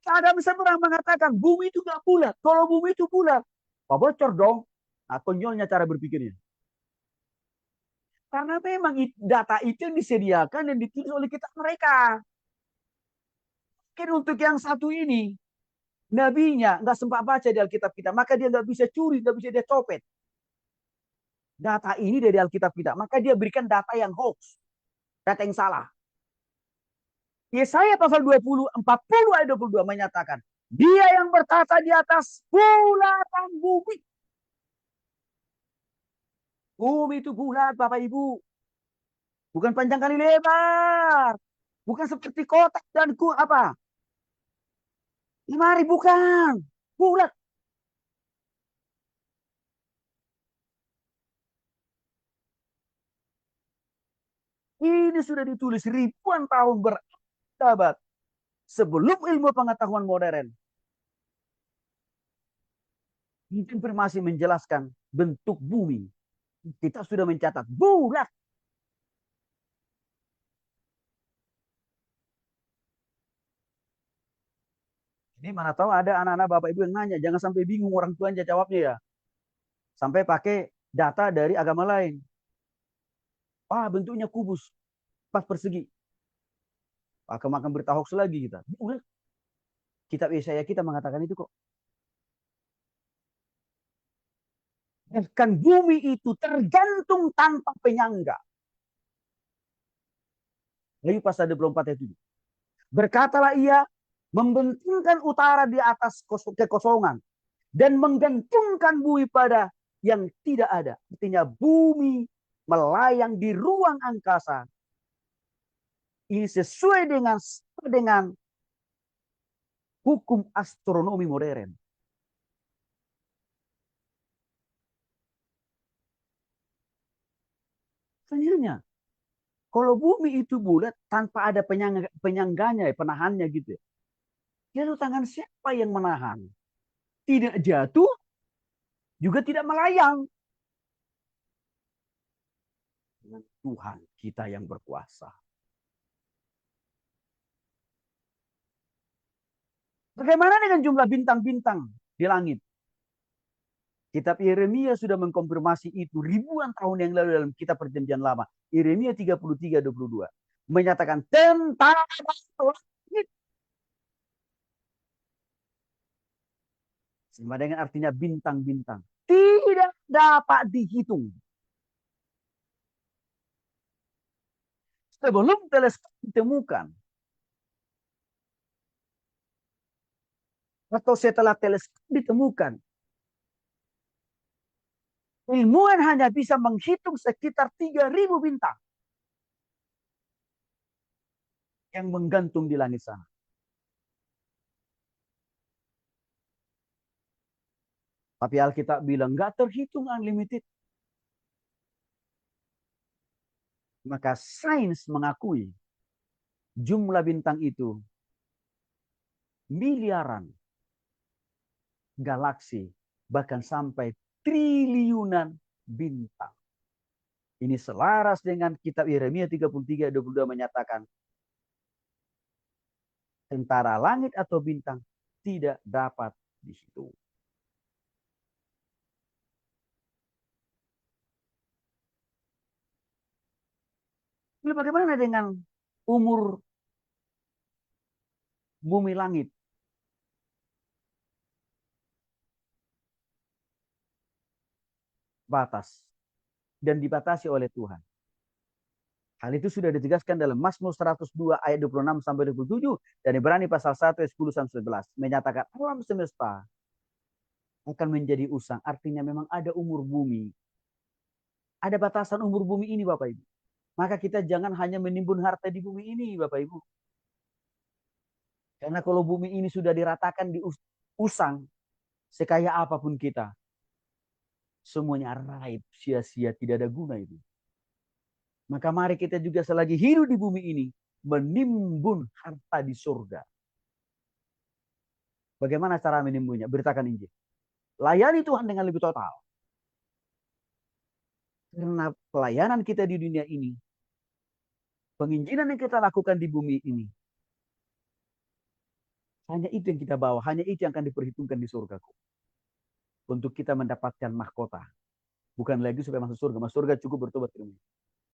Ada seorang mengatakan bumi itu nggak bulat. Kalau bumi itu bulat, apa bocor dong? Nah, konyolnya cara berpikirnya. Karena memang data itu yang disediakan dan ditulis oleh kita mereka. Mungkin untuk yang satu ini, nabinya nggak sempat baca di Alkitab kita, maka dia nggak bisa curi, nggak bisa dia copet. Data ini dari Alkitab kita, maka dia berikan data yang hoax, data yang salah. Yesaya pasal 20, 40 ayat 22 menyatakan, dia yang bertata di atas bulatan bumi. Bumi itu bulat, Bapak Ibu. Bukan panjang kali lebar. Bukan seperti kotak dan apa? Lemari, bukan. Bulat. Ini sudah ditulis ribuan tahun berabad sebelum ilmu pengetahuan modern. Informasi menjelaskan bentuk bumi. Kita sudah mencatat bulat. Ini mana tahu ada anak-anak Bapak Ibu yang nanya, jangan sampai bingung orang tuanya jawabnya ya. Sampai pakai data dari agama lain. Ah, bentuknya kubus, pas persegi. Makan berita hoax lagi kita. Bulat. Kitab Yesaya kita mengatakan itu kok. Bahkan bumi itu tergantung tanpa penyangga. Lalu pasal 24 ayat 7. Berkatalah ia, membentangkan utara di atas kekosongan dan menggantungkan bumi pada yang tidak ada. Artinya bumi melayang di ruang angkasa. Ini sesuai dengan hukum astronomi modern. Sebenarnya, kalau bumi itu bulat tanpa ada penyangganya, penahannya gitu. Ya, lalu tangan siapa yang menahan? Tidak jatuh, juga tidak melayang. Dengan Tuhan kita yang berkuasa. Bagaimana dengan jumlah bintang-bintang di langit? Kitab Yeremia sudah mengkonfirmasi itu ribuan tahun yang lalu dalam kitab perjanjian lama. Yeremia 33:22 menyatakan tentang langit. Sama dengan artinya bintang-bintang. Tidak dapat dihitung. Sebelum teleskop ditemukan, atau setelah teleskop ditemukan, ilmuwan hanya bisa menghitung sekitar 3.000 bintang yang menggantung di langit sana. Tapi Alkitab bilang nggak terhitung unlimited. Maka sains mengakui jumlah bintang itu miliaran galaksi, bahkan sampai triliunan bintang. Ini selaras dengan kitab Yeremia 33:22 menyatakan tentara langit atau bintang tidak dapat dihitung. Lalu bagaimana dengan umur bumi langit? Batas dan dibatasi oleh Tuhan. Hal itu sudah ditegaskan dalam Mazmur 102 ayat 26 sampai 27 dan Ibrani pasal 1 ayat 10 sampai 11 menyatakan alam semesta akan menjadi usang. Artinya memang ada umur bumi. Ada batasan umur bumi ini Bapak Ibu. Maka kita jangan hanya menimbun harta di bumi ini Bapak Ibu. Karena kalau bumi ini sudah diratakan di usang, sekaya apapun kita, semuanya raib, sia-sia, tidak ada guna itu. Maka mari kita juga selagi hidup di bumi ini, menimbun harta di surga. Bagaimana cara menimbunnya? Beritakan Injil. Layani Tuhan dengan lebih total. Karena pelayanan kita di dunia ini Penginjilan yang kita lakukan di bumi ini, hanya itu yang kita bawa, hanya itu yang akan diperhitungkan di surga. Untuk kita mendapatkan mahkota. Bukan lagi supaya masuk surga. Masuk surga cukup bertobat.